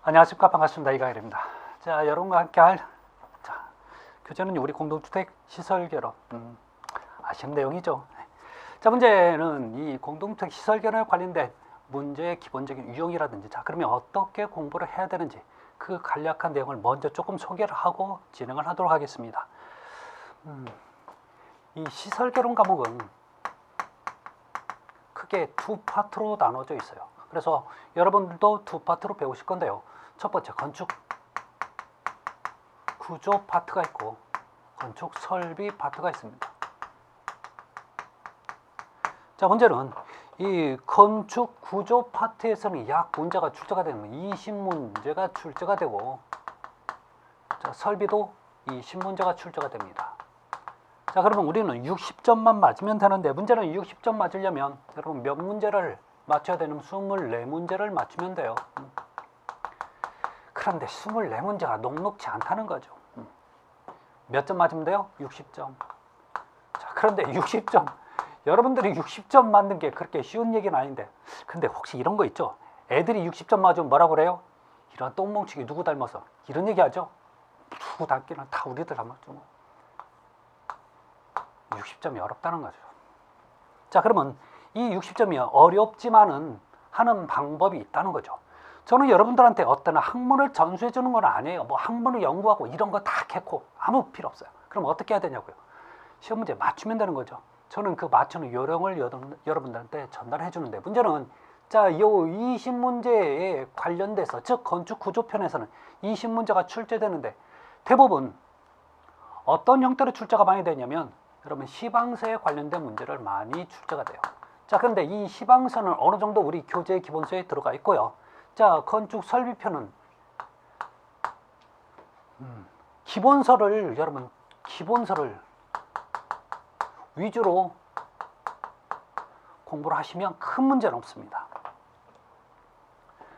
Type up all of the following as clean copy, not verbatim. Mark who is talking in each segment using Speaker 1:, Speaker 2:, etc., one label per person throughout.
Speaker 1: 안녕하십니까. 반갑습니다. 이가일입니다. 자, 여러분과 함께 할 교재는 우리 공동주택 시설 결합. 아시는 내용이죠. 자, 문제는 이 공동주택 시설 결합에 관련된 문제의 기본적인 유형이라든지, 자, 그러면 어떻게 공부를 해야 되는지 그 간략한 내용을 먼저 조금 소개를 하고 진행을 하도록 하겠습니다. 이 시설 결합 과목은 크게 두 파트로 나눠져 있어요. 그래서 여러분들도 두 파트로 배우실 건데요. 첫 번째 건축 구조 파트가 있고 건축 설비 파트가 있습니다. 자, 문제는 이 건축 구조 파트에서는 약 문제가 출제가 되는 20문제가 출제가 되고, 자, 설비도 20문제가 출제가 됩니다. 자, 그러면 우리는 60점만 맞으면 되는데, 문제는 60점 맞으려면 여러분 몇 문제를 맞춰야 되는 24문제를 맞추면 돼요. 그런데 24문제가 녹록지 않다는 거죠. 몇 점 맞으면 돼요? 60점. 자, 그런데 60점, 여러분들이 60점 맞는 게 그렇게 쉬운 얘기는 아닌데, 근데 혹시 이런 거 있죠? 애들이 60점 맞으면 뭐라고 그래요? 이런 똥멍치기 누구 닮아서? 이런 얘기 하죠? 누구 닮기는 다 우리들 닮았죠. 60점이 어렵다는 거죠. 자, 그러면 이 60점이 어렵지만은 하는 방법이 있다는 거죠. 저는 여러분들한테 어떤 학문을 전수해 주는 건 아니에요. 뭐 학문을 연구하고 이런 거 다 개코 아무 필요 없어요. 그럼 어떻게 해야 되냐고요? 시험 문제 맞추면 되는 거죠. 저는 그 맞추는 요령을 여러분들한테 전달해 주는데, 문제는 자, 요 20문제에 관련돼서, 즉 건축 구조편에서는 20문제가 출제되는데 대부분 어떤 형태로 출제가 많이 되냐면, 여러분 시방서에 관련된 문제를 많이 출제가 돼요. 자, 그런데 이 시방서는 어느 정도 우리 교재 기본서에 들어가 있고요. 자, 건축 설비편은 여러분 기본서를 위주로 공부를 하시면 큰 문제는 없습니다.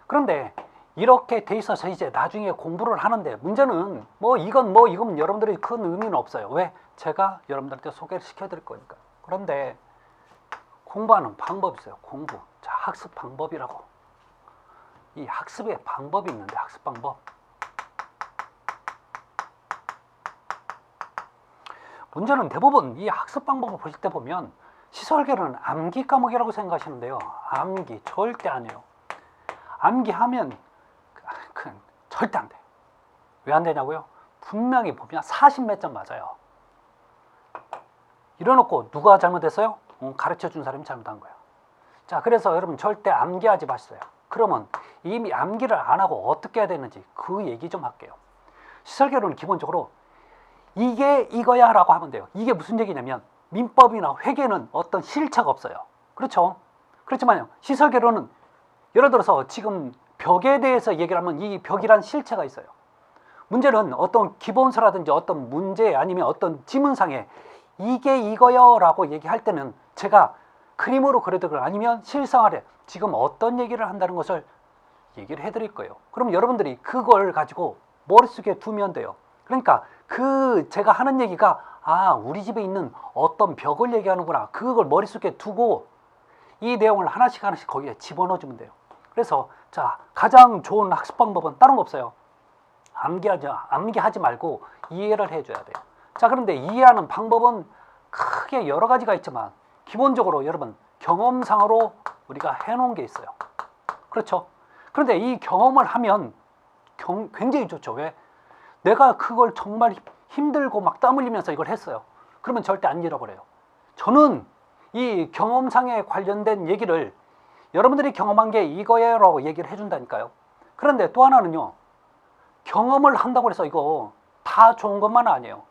Speaker 1: 그런데 이렇게 돼 있어서 이제 나중에 공부를 하는데, 문제는 이건 여러분들이 큰 의미는 없어요. 왜? 제가 여러분들한테 소개를 시켜드릴 거니까. 그런데 공부하는 방법이 있어요. 공부. 자, 학습 방법이라고. 이 학습의 방법이 있는데, 학습 방법. 문제는 대부분 이 학습 방법을 보실 때 보면 시설계는 암기 과목이라고 생각하시는데요. 암기 절대 아니에요. 암기하면 절대 안 돼. 왜 안 되냐고요? 분명히 보면 40 몇 점 맞아요. 이래놓고 누가 잘못했어요? 가르쳐준 사람이 잘못한 거예요. 자, 그래서 여러분 절대 암기하지 마세요. 그러면 이미 암기를 안 하고 어떻게 해야 되는지 그 얘기 좀 할게요. 시설계로는 기본적으로 이게 이거야 라고 하면 돼요. 이게 무슨 얘기냐면, 민법이나 회계는 어떤 실체가 없어요. 그렇죠? 그렇지만요, 시설계로는 예를 들어서 지금 벽에 대해서 얘기를 하면 이 벽이란 실체가 있어요. 문제는 어떤 기본서라든지 어떤 문제 아니면 어떤 지문상에 이게 이거요 라고 얘기할 때는 제가 그림으로 그려드리거나 아니면 실생활에 지금 어떤 얘기를 한다는 것을 얘기를 해드릴 거예요. 그럼 여러분들이 그걸 가지고 머릿속에 두면 돼요. 그러니까 제가 하는 얘기가, 우리 집에 있는 어떤 벽을 얘기하는구나, 그걸 머릿속에 두고 이 내용을 하나씩 거기에 집어넣어주면 돼요. 그래서 자, 가장 좋은 학습 방법은 다른 거 없어요. 암기하지 말고 이해를 해줘야 돼요. 자, 그런데 이해하는 방법은 크게 여러 가지가 있지만 기본적으로 여러분 경험상으로 우리가 해놓은 게 있어요. 그렇죠? 그런데 이 경험을 하면 굉장히 좋죠. 왜? 내가 그걸 정말 힘들고 막 땀 흘리면서 이걸 했어요. 그러면 절대 안 잃어버려요. 저는 이 경험상에 관련된 얘기를 여러분들이 경험한 게 이거예요 라고 얘기를 해준다니까요. 그런데 또 하나는요, 경험을 한다고 해서 이거 다 좋은 것만 아니에요.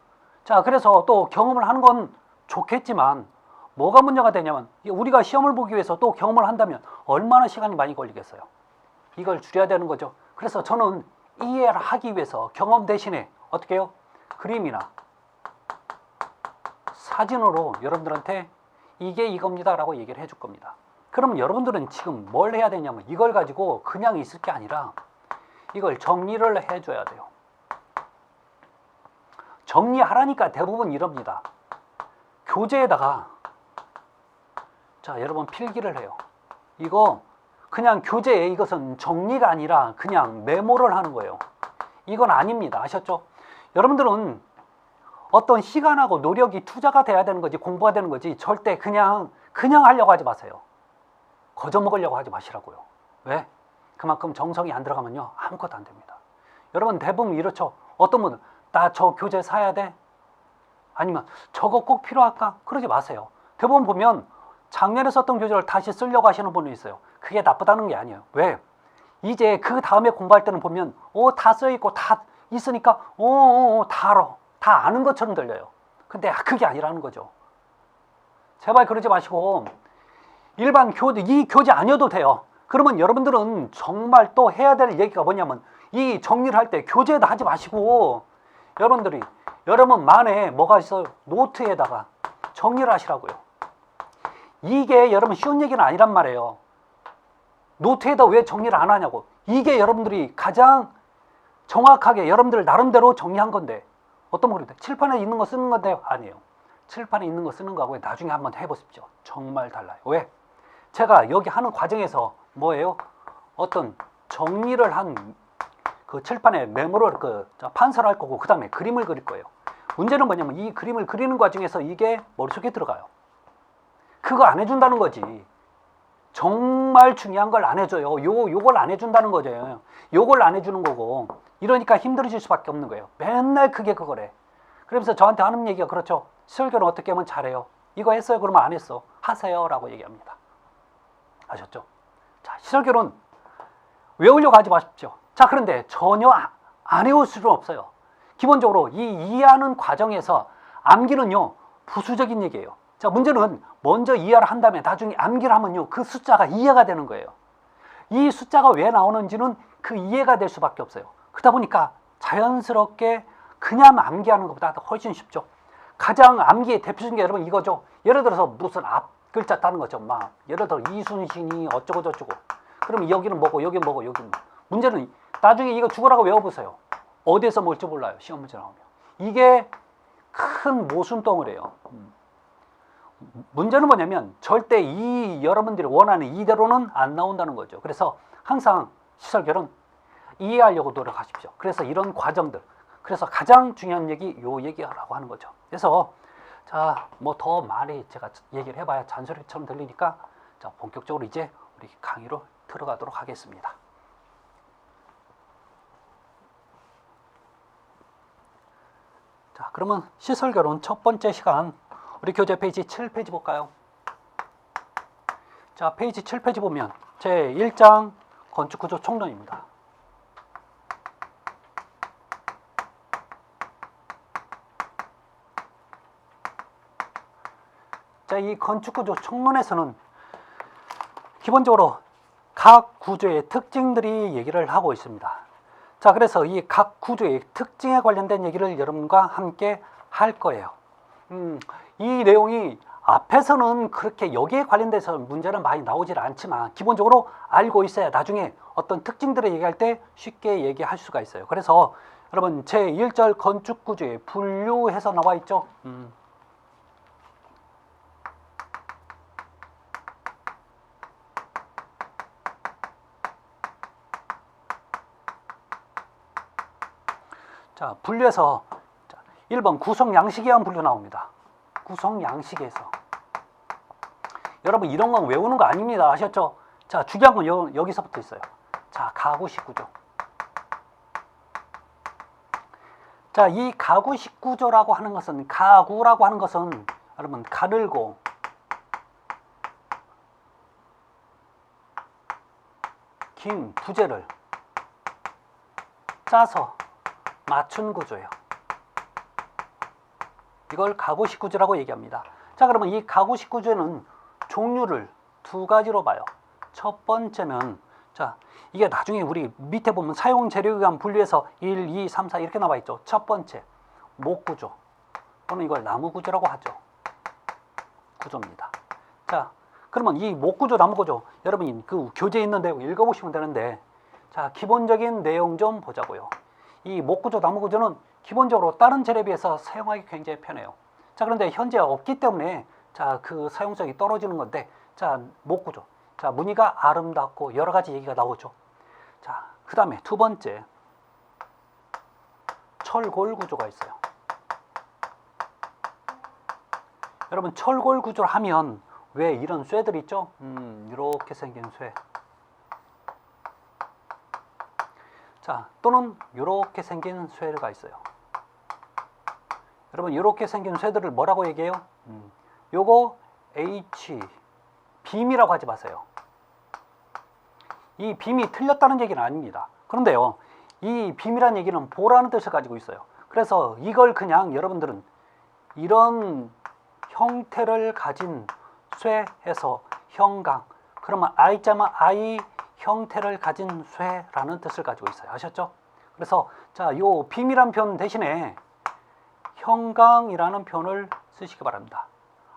Speaker 1: 자, 그래서 또 경험을 하는 건 좋겠지만 뭐가 문제가 되냐면, 우리가 시험을 보기 위해서 또 경험을 한다면 얼마나 시간이 많이 걸리겠어요. 이걸 줄여야 되는 거죠. 그래서 저는 이해를 하기 위해서 경험 대신에 어떻게 해요? 그림이나 사진으로 여러분들한테 이게 이겁니다 라고 얘기를 해줄 겁니다. 그럼 여러분들은 지금 뭘 해야 되냐면, 이걸 가지고 그냥 있을 게 아니라 이걸 정리를 해줘야 돼요. 정리하라니까 대부분 이럽니다. 교재에다가, 자, 여러분 필기를 해요. 이거 그냥 교재에 이것은 정리가 아니라 그냥 메모를 하는 거예요. 이건 아닙니다. 아셨죠? 여러분들은 어떤 시간하고 노력이 투자가 돼야 되는 거지, 공부가 되는 거지, 절대 그냥 하려고 하지 마세요. 거저 먹으려고 하지 마시라고요. 왜? 그만큼 정성이 안 들어가면요, 아무것도 안 됩니다. 여러분 대부분 이렇죠. 어떤 분은 나 저 교재 사야 돼? 아니면 저거 꼭 필요할까? 그러지 마세요. 대부분 보면 작년에 썼던 교재를 다시 쓰려고 하시는 분이 있어요. 그게 나쁘다는 게 아니에요. 왜? 이제 그 다음에 공부할 때는 보면 다 써있고 다 있으니까 다 알아. 다 아는 것처럼 들려요. 근데 그게 아니라는 거죠. 제발 그러지 마시고 일반 교재, 이 교재 아니어도 돼요. 그러면 여러분들은 정말 또 해야 될 얘기가 뭐냐면 이 정리를 할 때 교재에다 하지 마시고 여러분들이 여러분 만에 뭐가 있어요? 노트에다가 정리를 하시라고요. 이게 여러분 쉬운 얘기는 아니란 말이에요. 노트에다 왜 정리를 안 하냐고. 이게 여러분들이 가장 정확하게 여러분들 나름대로 정리한 건데 어떤 분이 칠판에 있는 거 쓰는 건데 아니에요. 칠판에 있는 거 쓰는 거하고 나중에 한번 해보십시오. 정말 달라요. 왜? 제가 여기 하는 과정에서 뭐예요? 어떤 정리를 한 그 칠판에 메모를 판서를 할 거고 그 다음에 그림을 그릴 거예요. 문제는 뭐냐면 이 그림을 그리는 과정에서 이게 머릿속에 들어가요. 그거 안 해준다는 거지. 정말 중요한 걸 안 해줘요. 요걸 안 해준다는 거죠. 요걸 안 해주는 거고 이러니까 힘들어질 수밖에 없는 거예요. 맨날 그거래. 그러면서 저한테 하는 얘기가 그렇죠. 시설교는 어떻게 하면 잘해요? 이거 했어요? 그러면 안 했어. 하세요 라고 얘기합니다. 아셨죠? 자, 시설교는 외우려고 하지 마십시오. 자, 그런데 전혀 안 외울 수는 없어요. 기본적으로 이 이해하는 과정에서 암기는요 부수적인 얘기예요. 자, 문제는 먼저 이해를 한 다음에 나중에 암기를 하면요 그 숫자가 이해가 되는 거예요. 이 숫자가 왜 나오는지는 그 이해가 될 수밖에 없어요. 그러다 보니까 자연스럽게 그냥 암기하는 것보다 훨씬 쉽죠. 가장 암기의 대표적인 게 여러분 이거죠. 예를 들어서 무슨 앞 글자 따는 거죠. 막 예를 들어 이순신이 어쩌고 저쩌고. 그럼 여기는 뭐고 여기는 뭐고 여기는 뭐. 문제는 나중에 이거 죽으라고 외워보세요. 어디에서 뭘지 몰라요. 시험 문제 나오면. 이게 큰 모순덩어리예요. 문제는 뭐냐면 절대 이 여러분들이 원하는 이대로는 안 나온다는 거죠. 그래서 항상 시설결은 이해하려고 노력하십시오. 그래서 이런 과정들, 그래서 가장 중요한 얘기 요 얘기하라고 하는 거죠. 그래서 자, 뭐 더 많이 제가 얘기를 해봐야 잔소리처럼 들리니까 자, 본격적으로 이제 우리 강의로 들어가도록 하겠습니다. 자, 그러면 시설결혼 첫 번째 시간 우리 교재 페이지 7페이지 볼까요? 자, 페이지 7페이지 보면 제 1장 건축구조 총론입니다. 자, 이 건축구조 총론에서는 기본적으로 각 구조의 특징들이 얘기를 하고 있습니다. 자, 그래서 이 각 구조의 특징에 관련된 얘기를 여러분과 함께 할 거예요. 이 내용이 앞에서는 그렇게 여기에 관련돼서 문제는 많이 나오질 않지만 기본적으로 알고 있어야 나중에 어떤 특징들을 얘기할 때 쉽게 얘기할 수가 있어요. 그래서 여러분 제1절 건축구조의 분류해서 나와 있죠. 자, 분류해서 1번 구성 양식에 의한 분류 나옵니다. 구성 양식에서 여러분 이런 건 외우는 거 아닙니다. 아셨죠? 자, 중요한 건 여기서부터 있어요. 자, 가구식 구조. 자, 이 가구식 구조라고 하는 것은 가구라고 하는 것은 여러분 가늘고 긴 부재를 짜서 맞춘 구조예요. 이걸 가구식 구조라고 얘기합니다. 자, 그러면 이 가구식 구조는 종류를 두 가지로 봐요. 첫 번째는 자, 이게 나중에 우리 밑에 보면 사용 재료에 의한 분류해서 1, 2, 3, 4 이렇게 나와 있죠. 첫 번째 목구조 또는 이걸 나무구조라고 하죠. 구조입니다. 자, 그러면 이 목구조, 나무구조 여러분이 그 교재에 있는 내용 읽어보시면 되는데 자, 기본적인 내용 좀 보자고요. 이 목구조, 나무구조는 기본적으로 다른 재료에 비해서 사용하기 굉장히 편해요. 자, 그런데 현재 없기 때문에 자, 그 사용성이 떨어지는 건데 자, 목구조 자, 무늬가 아름답고 여러 가지 얘기가 나오죠. 자, 그 다음에 두 번째, 철골 구조가 있어요. 여러분, 철골 구조를 하면 왜 이런 쇠들 있죠? 이렇게 생긴 쇠. 자, 또는 이렇게 생긴 쇠가 있어요. 여러분, 이렇게 생긴 쇠들을 뭐라고 얘기해요? 요거 H, 빔이라고 하지 마세요. 이 빔이 틀렸다는 얘기는 아닙니다. 그런데요, 이 빔이라는 얘기는 보라는 뜻을 가지고 있어요. 그래서 이걸 그냥 여러분들은 이런 형태를 가진 쇠에서 형강, 그러면 I자만 I 형태를 가진 쇠라는 뜻을 가지고 있어요. 아셨죠? 그래서 자, 요 빔이란 표현 대신에 형강이라는 표현을 쓰시기 바랍니다.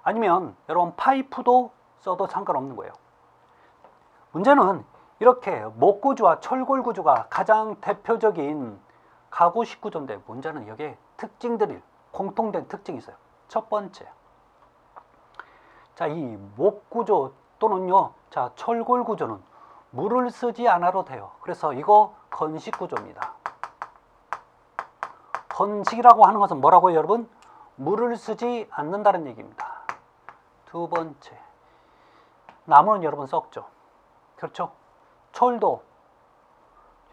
Speaker 1: 아니면 여러분 파이프도 써도 상관없는 거예요. 문제는 이렇게 목구조와 철골 구조가 가장 대표적인 가구식 구조인데, 문제는 여기에 특징들이, 공통된 특징이 있어요. 첫 번째, 자, 이 목구조 또는요, 자, 철골 구조는 물을 쓰지 않아도 돼요. 그래서 이거 건식 구조입니다. 건식이라고 하는 것은 뭐라고요, 여러분? 물을 쓰지 않는다는 얘기입니다. 두 번째, 나무는 여러분 썩죠. 그렇죠? 철도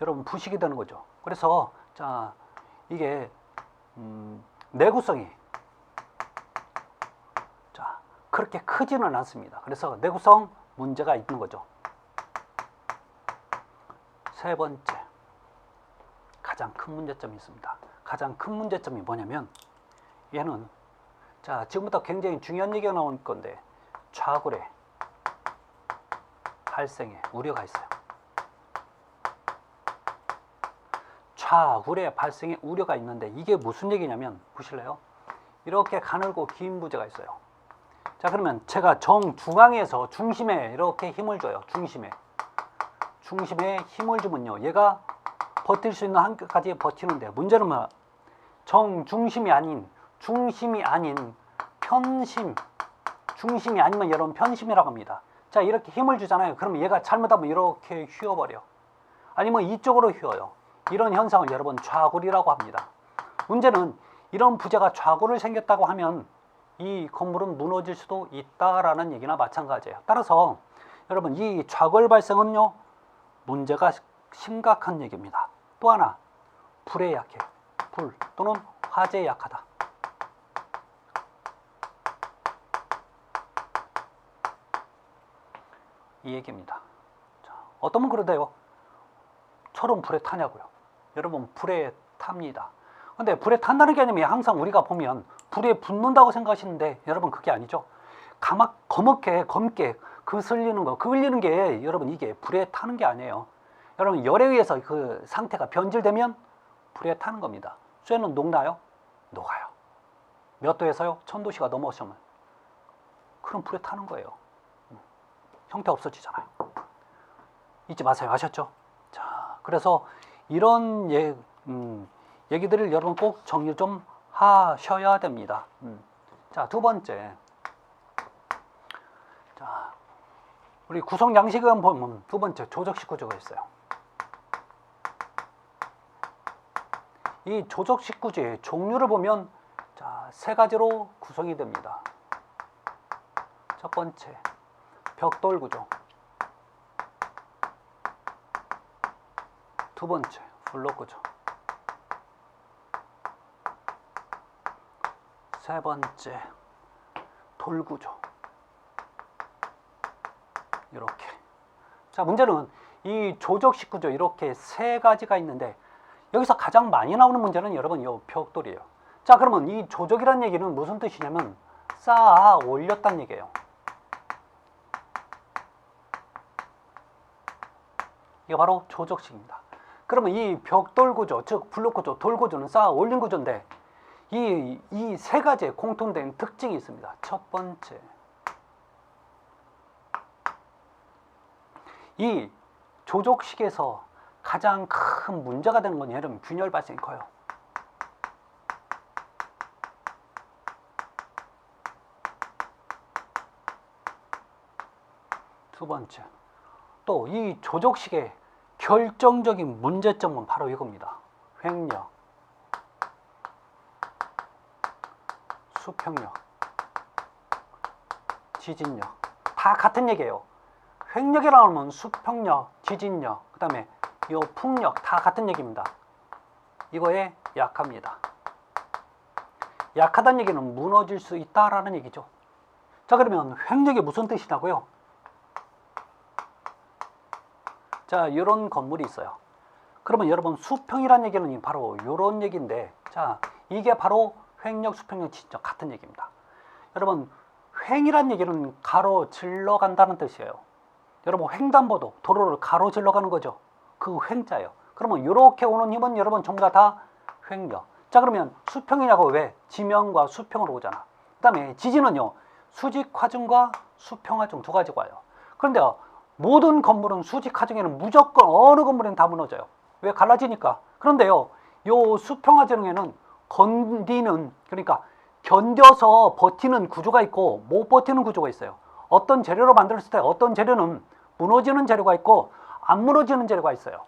Speaker 1: 여러분 부식이 되는 거죠. 그래서 자, 이게 내구성이 자, 그렇게 크지는 않습니다. 그래서 내구성 문제가 있는 거죠. 세 번째, 가장 큰 문제점이 있습니다. 가장 큰 문제점이 뭐냐면, 얘는 자, 지금부터 굉장히 중요한 얘기가 나올 건데, 좌굴의 발생에 우려가 있어요. 좌굴의 발생에 우려가 있는데, 이게 무슨 얘기냐면, 보실래요? 이렇게 가늘고 긴 부재가 있어요. 자, 그러면 제가 정중앙에서 중심에 이렇게 힘을 줘요. 중심에 힘을 주면요, 얘가 버틸 수 있는 한까지 버티는데, 문제는 뭐야? 정중심이 아닌, 중심이 아닌 편심, 중심이 아니면 여러분 편심이라고 합니다. 자, 이렇게 힘을 주잖아요. 그러면 얘가 잘못하면 이렇게 휘어버려. 아니면 이쪽으로 휘어요. 이런 현상을 여러분 좌굴이라고 합니다. 문제는 이런 부재가 좌굴을 생겼다고 하면 이 건물은 무너질 수도 있다라는 얘기나 마찬가지예요. 따라서 여러분, 이 좌굴 발생은요, 문제가 심각한 얘기입니다. 또 하나, 불에 약해. 불 또는 화재에 약하다. 이 얘기입니다. 자, 어떤 분 그러대요. 철은 불에 타냐고요. 여러분, 불에 탑니다. 근데 불에 탄다는 개념이 항상 우리가 보면 불에 붙는다고 생각하시는데, 여러분 그게 아니죠. 검게 그슬리는 거, 그을리는 게 여러분 이게 불에 타는 게 아니에요. 여러분, 열에 의해서 그 상태가 변질되면 불에 타는 겁니다. 쇠는 녹나요? 녹아요. 몇 도에서요? 1000도씨가 넘어오시면 그럼 불에 타는 거예요. 형태 없어지잖아요. 잊지 마세요. 아셨죠? 자, 그래서 이런 얘기들을 여러분 꼭 정리 좀 하셔야 됩니다. 자, 두 번째, 자, 우리 구성 양식은 보면 두 번째 조적식 구조가 있어요. 이 조적식 구조의 종류를 보면 자, 세 가지로 구성이 됩니다. 첫 번째, 벽돌 구조. 두 번째, 블록 구조. 세 번째, 돌 구조. 이렇게. 자, 문제는 이 조적식 구조 이렇게 세 가지가 있는데, 여기서 가장 많이 나오는 문제는 여러분 이 벽돌이에요. 자, 그러면 이 조적이라는 얘기는 무슨 뜻이냐면 쌓아 올렸다는 얘기예요. 이게 바로 조적식입니다. 그러면 이 벽돌 구조, 즉 블록 구조, 돌 구조는 쌓아 올린 구조인데, 이 세 가지의 공통된 특징이 있습니다. 첫 번째, 이 조적식에서 가장 큰 문제가 되는 건 여러분 균열 발생이 커요. 두 번째, 또 이 조적식의 결정적인 문제점은 바로 이겁니다. 횡력, 수평력, 지진력 다 같은 얘기예요. 횡력이라고 하면 수평력, 지진력, 그 다음에 요 풍력 다 같은 얘기입니다. 이거에 약합니다. 약하다는 얘기는 무너질 수 있다라는 얘기죠. 자, 그러면 횡력이 무슨 뜻이냐고요? 자, 이런 건물이 있어요. 그러면 여러분 수평이라는 얘기는 바로 이런 얘기인데, 자, 이게 바로 횡력, 수평력, 지진력 같은 얘기입니다. 여러분 횡이란 얘기는 가로질러 간다는 뜻이에요. 여러분 횡단보도 도로를 가로질러 가는 거죠. 그 횡자예요. 그러면 이렇게 오는 힘은 여러분 전부 다 횡력. 자, 그러면 수평이냐고 왜? 지면과 수평으로 오잖아. 그 다음에 지진은요, 수직하중과 수평하중 두 가지가 와요. 그런데 모든 건물은 수직하중에는 무조건 어느 건물에는 다 무너져요. 왜? 갈라지니까. 그런데요, 요 수평하중에는 건디는, 그러니까 견뎌서 버티는 구조가 있고 못 버티는 구조가 있어요. 어떤 재료로 만들었을 때 어떤 재료는 무너지는 재료가 있고 안 무너지는 재료가 있어요.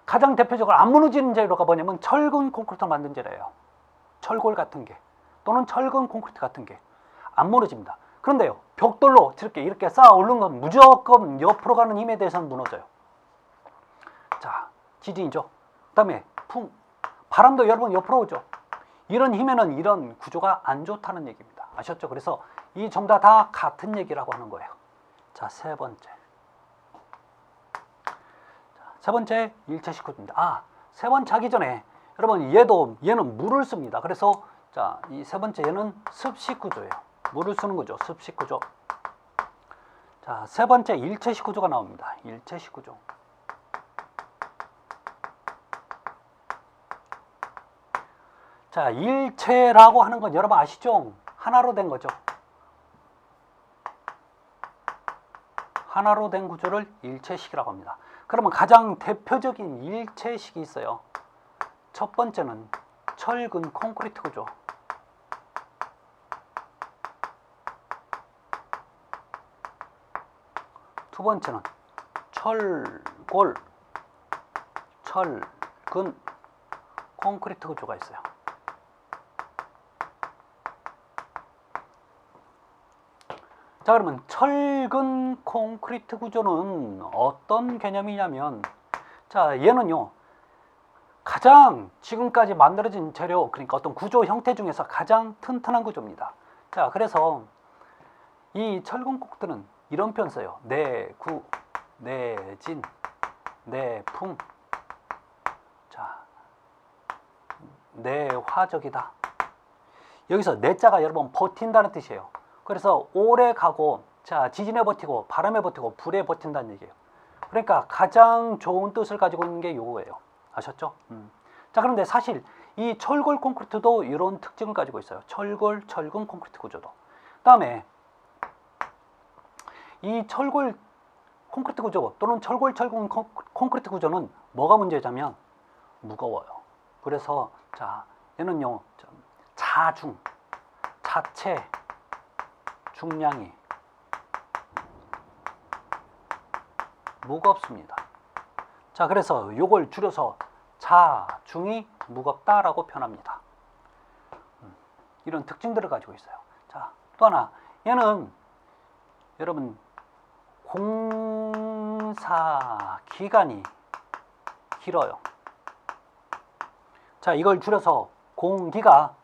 Speaker 1: 가장 대표적으로 안 무너지는 재료가 뭐냐면 철근 콘크리트 만든 재료예요. 철골 같은 게 또는 철근 콘크리트 같은 게 안 무너집니다. 그런데요, 벽돌로 이렇게 쌓아 올린 건 무조건 옆으로 가는 힘에 대해서는 무너져요. 자, 지진이죠. 그 다음에 바람도 여러분 옆으로 오죠. 이런 힘에는 이런 구조가 안 좋다는 얘기입니다. 아셨죠? 그래서 이 정답 다 같은 얘기라고 하는 거예요. 자, 세 번째. 세 번째 일체식구조입니다. 세 번째 하기 전에 여러분 얘는 물을 씁니다. 그래서 자, 이 세 번째 얘는 습식구조예요. 물을 쓰는 거죠. 습식구조. 자, 세 번째 일체식구조가 나옵니다. 일체식구조. 자, 일체라고 하는 건 여러분 아시죠? 하나로 된 거죠. 하나로 된 구조를 일체식이라고 합니다. 그러면 가장 대표적인 일체식이 있어요. 첫 번째는 철근 콘크리트 구조. 두 번째는 철골, 철근 콘크리트 구조가 있어요. 자, 그러면 철근 콘크리트 구조는 어떤 개념이냐면, 자, 얘는요, 가장 지금까지 만들어진 재료, 그러니까 어떤 구조 형태 중에서 가장 튼튼한 구조입니다. 자, 그래서 이 철근 콘크리트는 이런 표현 써요. 내구, 내진, 내풍, 자, 내화적이다. 여기서 내자가 여러분 버틴다는 뜻이에요. 그래서 오래 가고, 자, 지진에 버티고, 바람에 버티고, 불에 버틴다는 얘기예요. 그러니까 가장 좋은 뜻을 가지고 있는 게 요거예요. 아셨죠? 자, 그런데 사실 이 철골 콘크리트도 이런 특징을 가지고 있어요. 철골, 철근 콘크리트 구조도. 그다음에 이 철골 콘크리트 구조 또는 철골, 철근 콘크리트 구조는 뭐가 문제냐면 무거워요. 그래서 자, 얘는요, 자중, 자체 중량이 무겁습니다. 자, 그래서 이걸 줄여서 자중이 무겁다라고 표현합니다. 이런 특징들을 가지고 있어요. 자, 또 하나, 얘는 여러분 공사 기간이 길어요. 자, 이걸 줄여서 공기가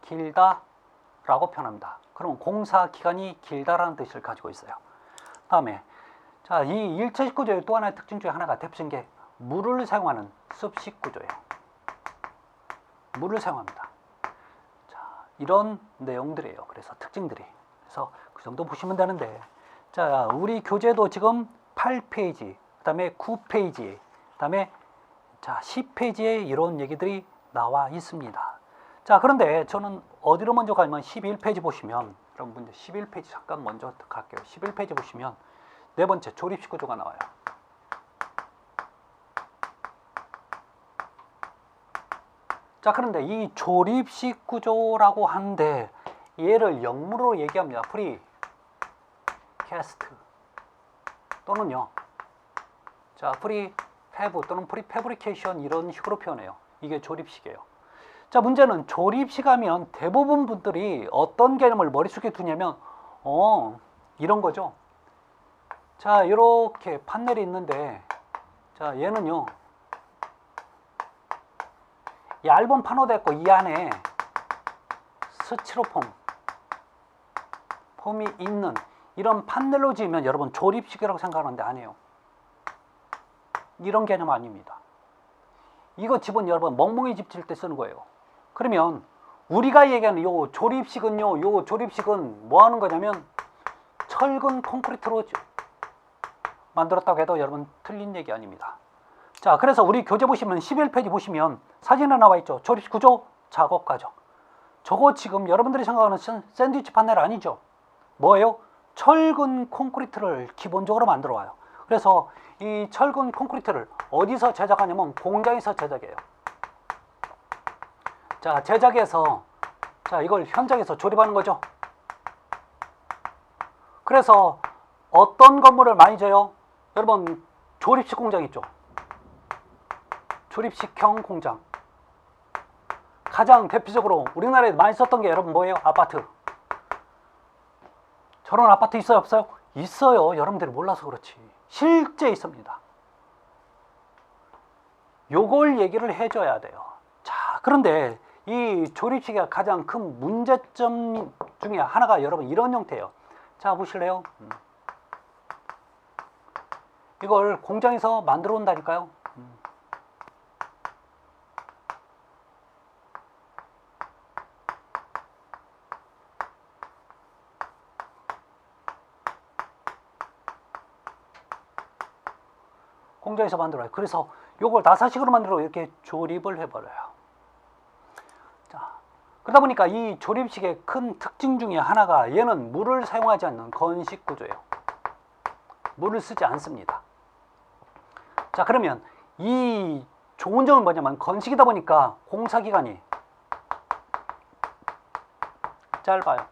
Speaker 1: 길다라고 표현합니다. 그럼 공사 기간이 길다라는 뜻을 가지고 있어요. 다음에 자, 이 일체식 구조의 또 하나의 특징 중에 하나가 대표적인 게 물을 사용하는 습식 구조예요. 물을 사용합니다. 자, 이런 내용들이에요. 그래서 특징들이. 그래서 그 정도 보시면 되는데, 자, 우리 교재도 지금 8페이지, 그다음에 9페이지, 그다음에 자, 10페이지에 이런 얘기들이 나와 있습니다. 자, 그런데 저는 어디로 먼저 가면 11페이지 보시면, 여러분 11페이지 잠깐 먼저 갈게요. 11페이지 보시면 네 번째 조립식 구조가 나와요. 자, 그런데 이 조립식 구조라고 하는데 얘를 영문으로 얘기합니다. 프리 캐스트 또는요, 자, 프리패브 또는 프리패브리케이션 이런 식으로 표현해요. 이게 조립식이에요. 자, 문제는 조립식 하면 대부분 분들이 어떤 개념을 머릿속에 두냐면 이런 거죠. 자, 이렇게 판넬이 있는데, 자, 얘는요, 얇은 판호도 있고 이 안에 스티로폼 폼이 있는 이런 판넬로 지으면 여러분 조립식이라고 생각하는데 아니에요. 이런 개념 아닙니다. 이거 집은 여러분 멍멍이 집 지을 때 쓰는 거예요. 그러면 우리가 얘기하는 요 조립식은요, 요 조립식은 뭐 하는 거냐면 철근 콘크리트로 만들었다고 해도 여러분 틀린 얘기 아닙니다. 자, 그래서 우리 교재 보시면 11페이지 보시면 사진에 나와 있죠. 조립식 구조 작업 과정. 저거 지금 여러분들이 생각하는 샌드위치 판넬 아니죠. 뭐예요? 철근 콘크리트를 기본적으로 만들어 와요. 그래서 이 철근 콘크리트를 어디서 제작하냐면 공장에서 제작해요. 자, 제작해서 자, 이걸 현장에서 조립하는 거죠. 그래서 어떤 건물을 많이 져요? 여러분 조립식 공장 있죠. 조립식형 공장. 가장 대표적으로 우리나라에 많이 썼던 게 여러분 뭐예요? 아파트. 저런 아파트 있어요? 없어요? 있어요. 여러분들이 몰라서 그렇지. 실제 있습니다. 요걸 얘기를 해줘야 돼요. 자, 그런데 이 조립식의 가장 큰 문제점 중에 하나가 여러분 이런 형태예요. 자, 보실래요? 이걸 공장에서 만들어 온다니까요. 공장에서 만들어요. 그래서 요걸 나사식으로 만들어 이렇게 조립을 해버려요. 자, 그러다 보니까 이 조립식의 큰 특징 중에 하나가 얘는 물을 사용하지 않는 건식 구조예요. 물을 쓰지 않습니다. 자, 그러면 이 좋은 점은 뭐냐면 건식이다 보니까 공사기간이 짧아요.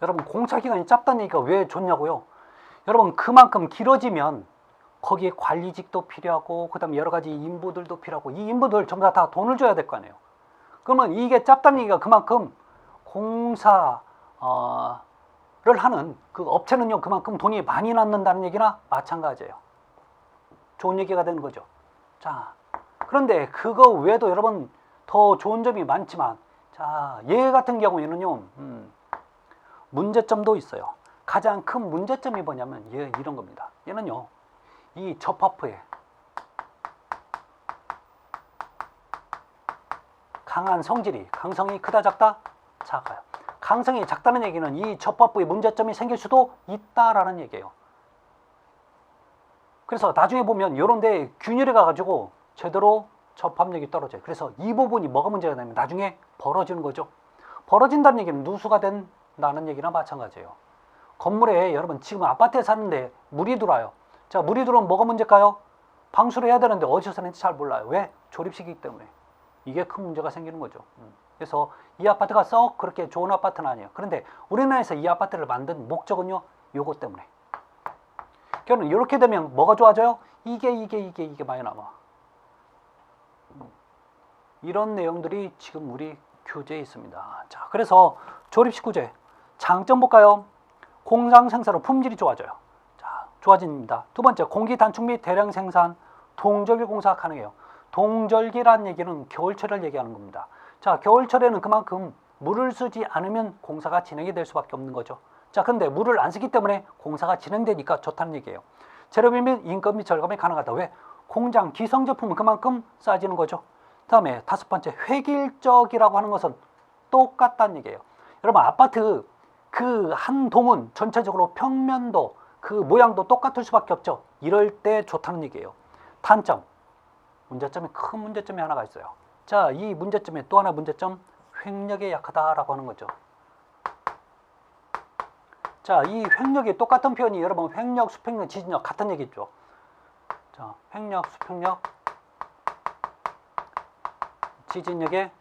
Speaker 1: 여러분 공사기간이 짧다는 얘기가 왜 좋냐고요? 여러분 그만큼 길어지면 거기에 관리직도 필요하고 그다음에 여러 가지 인부들도 필요하고 이 인부들 전부 다 돈을 줘야 될 거 아니에요. 그러면 이게 짧다는 얘기가 그만큼 공사를 하는 그 업체는요 그만큼 돈이 많이 남는다는 얘기나 마찬가지예요. 좋은 얘기가 되는 거죠. 자, 그런데 그거 외에도 여러분 더 좋은 점이 많지만 자, 얘 같은 경우에는요 문제점도 있어요. 가장 큰 문제점이 뭐냐면 얘 이런 겁니다. 얘는요 이 접합부에 강한 성질이 강성이 크다 작다? 작아요. 강성이 작다는 얘기는 이 접합부에 문제점이 생길 수도 있다라는 얘기예요. 그래서 나중에 보면 이런 데 균열이 가가지고 제대로 접합력이 떨어져요. 그래서 이 부분이 뭐가 문제가 되냐면 나중에 벌어지는 거죠. 벌어진다는 얘기는 누수가 된다는 얘기나 마찬가지예요. 건물에 여러분 지금 아파트에 사는데 물이 들어와요. 자, 물이 들어오면 뭐가 문제일까요? 방수를 해야 되는데 어디서 사는지 잘 몰라요. 왜? 조립식이기 때문에. 이게 큰 문제가 생기는 거죠. 그래서 이 아파트가 썩 그렇게 좋은 아파트는 아니에요. 그런데 우리나라에서 이 아파트를 만든 목적은요, 요것 때문에. 결국 이렇게 되면 뭐가 좋아져요? 이게 많이 남아. 이런 내용들이 지금 우리 교재에 있습니다. 자, 그래서 조립식 구조의 장점 볼까요? 공장 생산으로 품질이 좋아져요. 자, 좋아집니다. 두 번째, 공기 단축 및 대량 생산, 동절기 공사가 가능해요. 동절기란 얘기는 겨울철을 얘기하는 겁니다. 자, 겨울철에는 그만큼 물을 쓰지 않으면 공사가 진행이 될 수밖에 없는 거죠. 자, 근데 물을 안 쓰기 때문에 공사가 진행되니까 좋다는 얘기예요. 재료비 및 인건비 절감이 가능하다. 왜? 공장 기성 제품은 그만큼 싸지는 거죠. 다음에 다섯 번째, 획일적이라고 하는 것은 똑같다는 얘기예요. 여러분 아파트 그 한 동은 전체적으로 평면도 그 모양도 똑같을 수밖에 없죠. 이럴 때 좋다는 얘기예요. 단점, 문제점이 큰 문제점이 하나가 있어요. 자, 이 문제점의 또 하나 문제점, 횡력에 약하다라고 하는 거죠. 자, 이 횡력이 똑같은 표현이 여러분 횡력, 수평력, 지진력 같은 얘기죠. 자, 횡력, 수평력, 지진력에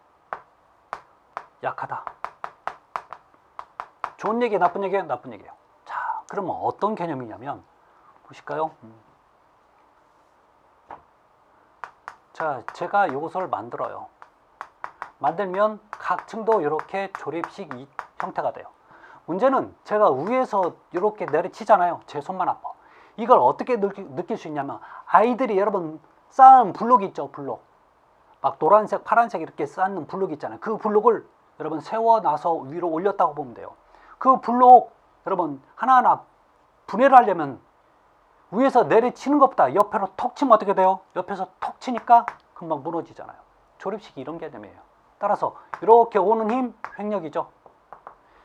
Speaker 1: 약하다. 좋은 얘기, 나쁜 얘기예요? 나쁜 얘기예요. 자, 그러면 어떤 개념이냐면 보실까요? 자, 제가 이것을 만들어요. 만들면 각 층도 이렇게 조립식 이 형태가 돼요. 문제는 제가 위에서 이렇게 내리치잖아요. 제 손만 아파. 이걸 어떻게 느낄 수 있냐면 아이들이 여러분 쌓은 블록 있죠. 블록. 막 노란색, 파란색 이렇게 쌓는 블록 있잖아요. 그 블록을 여러분 세워놔서 위로 올렸다고 보면 돼요. 그 블록 여러분 하나하나 분해를 하려면 위에서 내리치는 것보다 옆으로 톡 치면 어떻게 돼요? 옆에서 톡 치니까 금방 무너지잖아요. 조립식이 이런 개념이에요. 따라서 이렇게 오는 힘, 횡력이죠.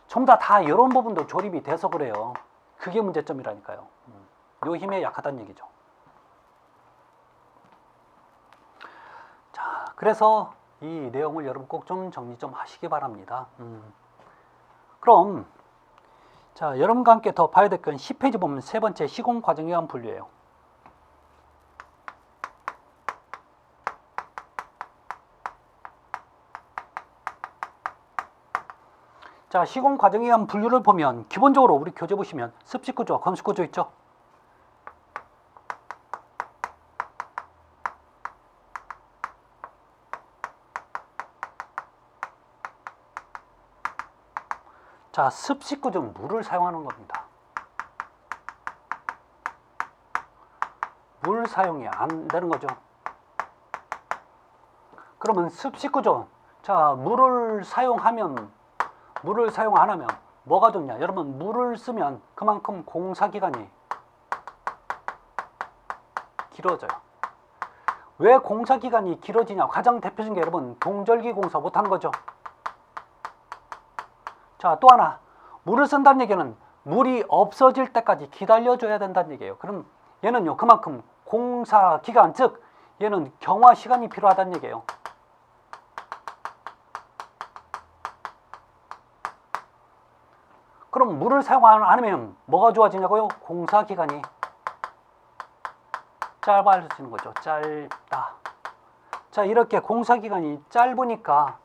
Speaker 1: 전부 다 이런 부분도 조립이 돼서 그래요. 그게 문제점이라니까요. 요 힘에 약하다는 얘기죠. 자, 그래서 이 내용을 여러분 꼭 좀 정리 좀 하시기 바랍니다. 그럼 자, 여러분과 함께 더 봐야 될 건 10페이지 보면 세 번째 시공 과정에 의한 분류예요. 자, 시공 과정에 의한 분류를 보면 기본적으로 우리 교재 보시면 습식 구조, 건식 구조 있죠? 자, 습식 구조는 물을 사용하는 겁니다. 물 사용이 안 되는 거죠. 그러면 습식 구조, 자, 물을 사용하면 물을 사용 안 하면 뭐가 좋냐? 여러분 물을 쓰면 그만큼 공사기간이 길어져요. 왜 공사기간이 길어지냐? 가장 대표적인 게 여러분 동절기 공사 못하는 거죠. 자, 또 하나 물을 쓴다는 얘기는 물이 없어질 때까지 기다려줘야 된다는 얘기예요. 그럼 얘는요 그만큼 공사기간 즉 얘는 경화 시간이 필요하다는 얘기예요. 그럼 물을 사용 안 하면 뭐가 좋아지냐고요? 공사기간이 짧아지는 거죠. 짧다. 자, 이렇게 공사기간이 짧으니까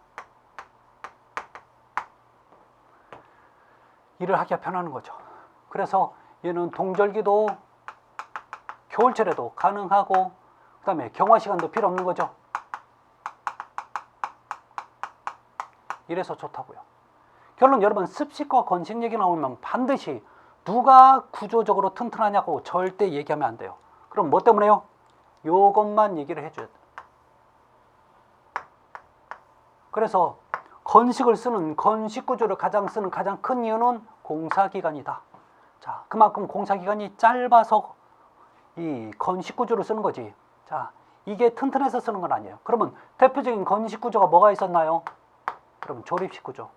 Speaker 1: 일을 하기가 편하는 거죠. 그래서 얘는 동절기도 겨울철에도 가능하고 그 다음에 경화시간도 필요 없는 거죠. 이래서 좋다고요. 결론 여러분 습식과 건식 얘기 나오면 반드시 누가 구조적으로 튼튼하냐고 절대 얘기하면 안 돼요. 그럼 뭐 때문에요? 요것만 얘기를 해줘야 돼요. 그래서 건식을 쓰는 건식 구조를 가장 쓰는 가장 큰 이유는 공사기간이다. 자, 그만큼 공사기간이 짧아서 이 건식 구조를 쓰는 거지. 자, 이게 튼튼해서 쓰는 건 아니에요. 그러면 대표적인 건식 구조가 뭐가 있었나요? 여러분 조립식 구조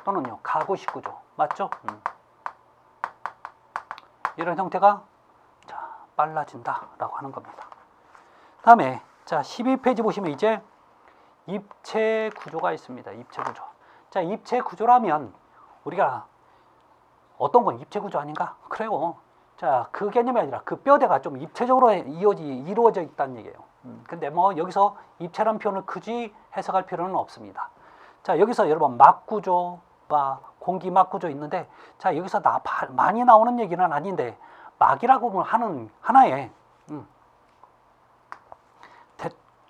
Speaker 1: 또는요 가구식 구조 맞죠? 이런 형태가 자, 빨라진다 라고 하는 겁니다. 다음에 자 12페이지 보시면 이제 입체 구조가 있습니다. 입체 구조. 자, 입체 구조라면 우리가 어떤 건 입체 구조 아닌가? 그래요. 자, 그 개념이 아니라 그 뼈대가 좀 입체적으로 이루어져 있다는 얘기예요. 근데 뭐 여기서 입체란 표현을 굳이 해석할 필요는 없습니다. 자, 여기서 여러분 막 구조, 공기 막 구조 있는데 자, 여기서 많이 나오는 얘기는 아닌데 막이라고 하는 하나의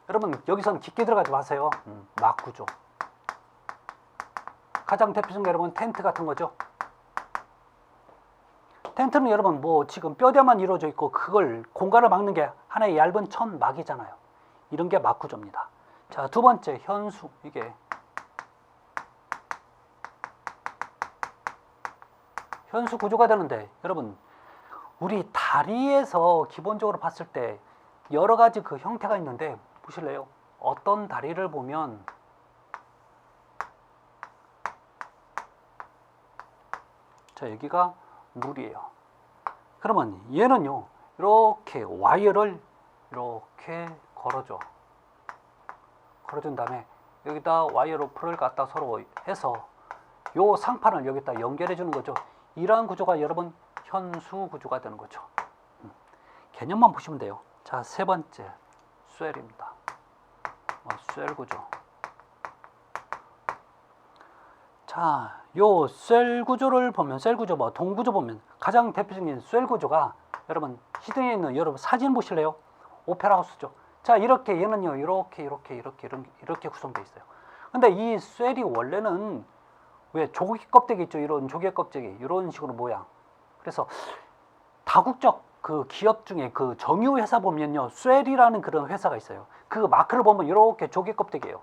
Speaker 1: 여러분 여기서는 깊게 들어가지 마세요. 막 구조. 가장 대표적인 게 여러분 텐트 같은 거죠. 텐트는 여러분 뭐 지금 뼈대만 이루어져 있고 그걸 공간을 막는 게 하나의 얇은 천 막이잖아요. 이런 게 막 구조입니다. 자, 두 번째 현수. 이게 현수 구조가 되는데 여러분 우리 다리에서 기본적으로 봤을 때 여러 가지 그 형태가 있는데 보실래요? 어떤 다리를 보면 자, 여기가 물이에요. 그러면 얘는요 이렇게 와이어를 이렇게 걸어준 다음에 여기다 와이어 로프를 갖다 서로 해서 요 상판을 여기다 연결해 주는 거죠. 이러한 구조가 여러분 현수 구조가 되는 거죠. 개념만 보시면 돼요. 자, 세 번째 쇠입니다. 쇠 구조. 자, 요 셀 구조를 보면 셀 구조 뭐 동구조 보면 가장 대표적인 셀 구조가 여러분 시드니에 있는 여러분 사진 보실래요? 오페라 하우스죠. 자, 이렇게 얘는요. 이렇게 구성되어 있어요. 근데 이 셀이 원래는 왜 조개 껍데기 있죠? 이런 조개 껍데기 이런 식으로 모양. 그래서 다국적 그 기업 중에 그 정유 회사 보면요. 셀이라는 그런 회사가 있어요. 그 마크를 보면 이렇게 조개 껍데기예요.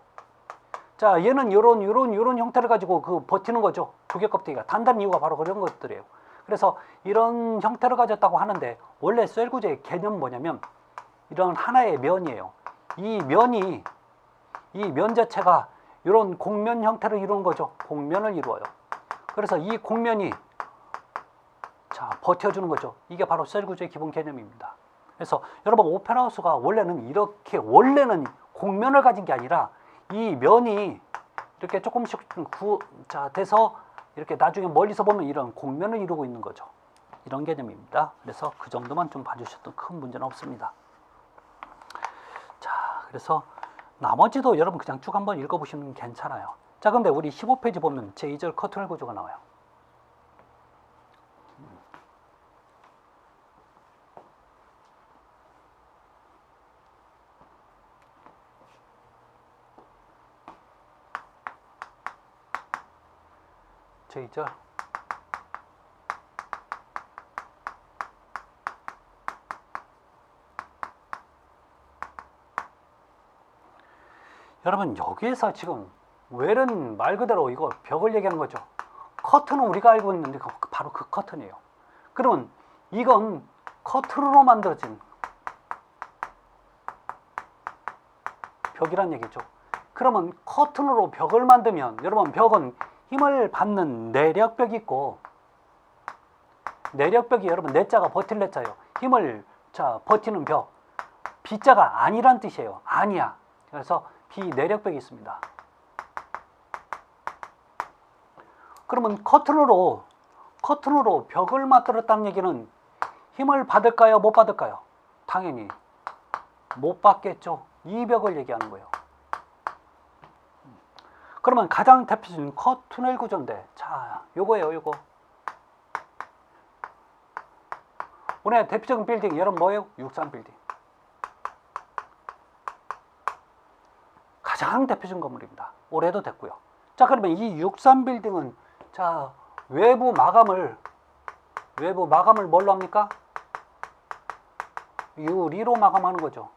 Speaker 1: 자, 얘는 요런 형태를 가지고 그 버티는 거죠. 조개 껍데기가 단단한 이유가 바로 그런 것들이에요. 그래서 이런 형태를 가졌다고 하는데 원래 셀 구조의 개념은 뭐냐면 이런 하나의 면이에요. 이 면 자체가 이런 곡면 형태를 이루는 거죠. 곡면을 이루어요. 그래서 이 곡면이 자, 버텨주는 거죠. 이게 바로 셀 구조의 기본 개념입니다. 그래서 여러분 오페라 하우스가 원래는 곡면을 가진 게 아니라 이 면이 이렇게 조금씩 돼서 이렇게 나중에 멀리서 보면 이런 곡면을 이루고 있는 거죠. 이런 개념입니다. 그래서 그 정도만 좀 봐주셔도 큰 문제는 없습니다. 자, 그래서 나머지도 여러분 그냥 쭉 한번 읽어보시면 괜찮아요. 자, 근데 우리 15페이지 보면 제2절 커튼을 구조가 나와요. 제2절 여러분 여기에서 지금 웰은 말 그대로 이거 벽을 얘기하는 거죠. 커튼은 우리가 알고 있는데 바로 그 커튼이에요. 그러면 이건 커튼으로 만들어진 벽이란 얘기죠. 그러면 커튼으로 벽을 만들면 여러분 벽은 힘을 받는 내력벽이 있고 내력벽이 여러분 내자가 버틸 내자예요. 힘을 버티는 벽. B자가 아니란 뜻이에요. 아니야. 그래서 비내력벽이 있습니다. 그러면 커튼으로 벽을 만들었다는 얘기는 힘을 받을까요? 못 받을까요? 당연히 못 받겠죠. 이 벽을 얘기하는 거예요. 그러면 가장 대표적인 커튼넬 구조인데 자, 요거예요. 요거. 오늘 대표적인 빌딩 여러분 뭐예요? 63 빌딩. 가장 대표적인 건물입니다. 올해도 됐고요. 자, 그러면 이 63 빌딩은 자, 외부 마감을 뭘로 합니까? 유리로 마감하는 거죠.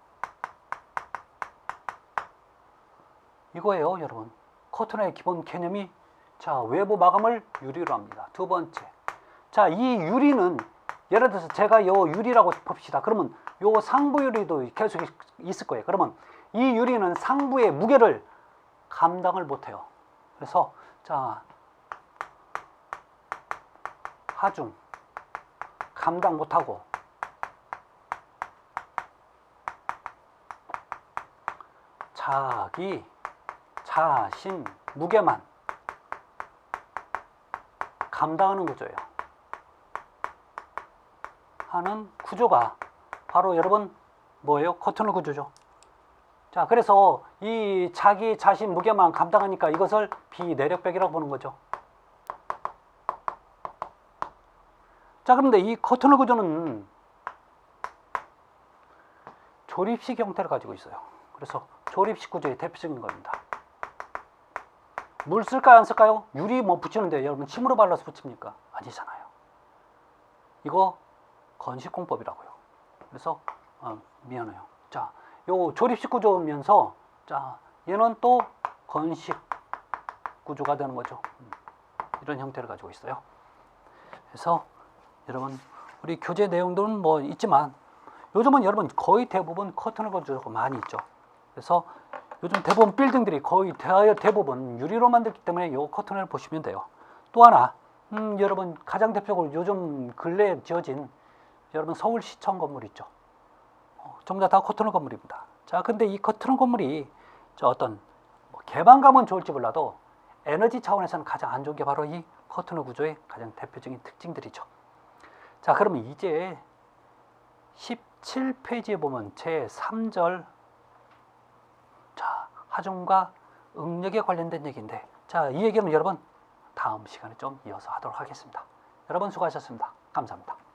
Speaker 1: 이거예요, 여러분. 커튼의 기본 개념이 자, 외부 마감을 유리로 합니다. 두 번째. 자, 이 유리는 예를 들어서 제가 요 유리라고 봅시다. 그러면 요 상부 유리도 계속 있을 거예요. 그러면 이 유리는 상부의 무게를 감당을 못해요. 그래서 자, 하중 감당 못하고 자기 자신 무게만 감당하는 구조예요. 하는 구조가 바로 여러분 뭐예요? 커튼홀 구조죠. 자, 그래서 이 자기 자신 무게만 감당하니까 이것을 비내력벽이라고 보는 거죠. 자, 그런데 이 커튼홀 구조는 조립식 형태를 가지고 있어요. 그래서 조립식 구조의 대표적인 겁니다. 물 쓸까요? 안 쓸까요? 유리 뭐 붙이는데 여러분 침으로 발라서 붙입니까? 아니잖아요. 이거 건식공법이라고요. 그래서 미안해요. 자, 요 조립식 구조면서 자, 얘는 또 건식 구조가 되는 거죠. 이런 형태를 가지고 있어요. 그래서 여러분 우리 교재 내용들은 뭐 있지만 요즘은 여러분 거의 대부분 커튼을 구조가 많이 있죠. 그래서 요즘 대부분 빌딩들이 거의 대부분 유리로 만들기 때문에 이 커튼을 보시면 돼요. 또 하나 여러분 가장 대표적으로 요즘 근래에 지어진 여러분 서울시청 건물 있죠. 전부 다 커튼홀 건물입니다. 자, 근데 이 커튼홀 건물이 어떤 개방감은 좋을지 몰라도 에너지 차원에서는 가장 안 좋은 게 바로 이 커튼홀 구조의 가장 대표적인 특징들이죠. 자, 그러면 이제 17페이지에 보면 제 3절 자, 하중과 응력에 관련된 얘기인데 자, 이 얘기는 여러분 다음 시간에 좀 이어서 하도록 하겠습니다. 여러분 수고하셨습니다. 감사합니다.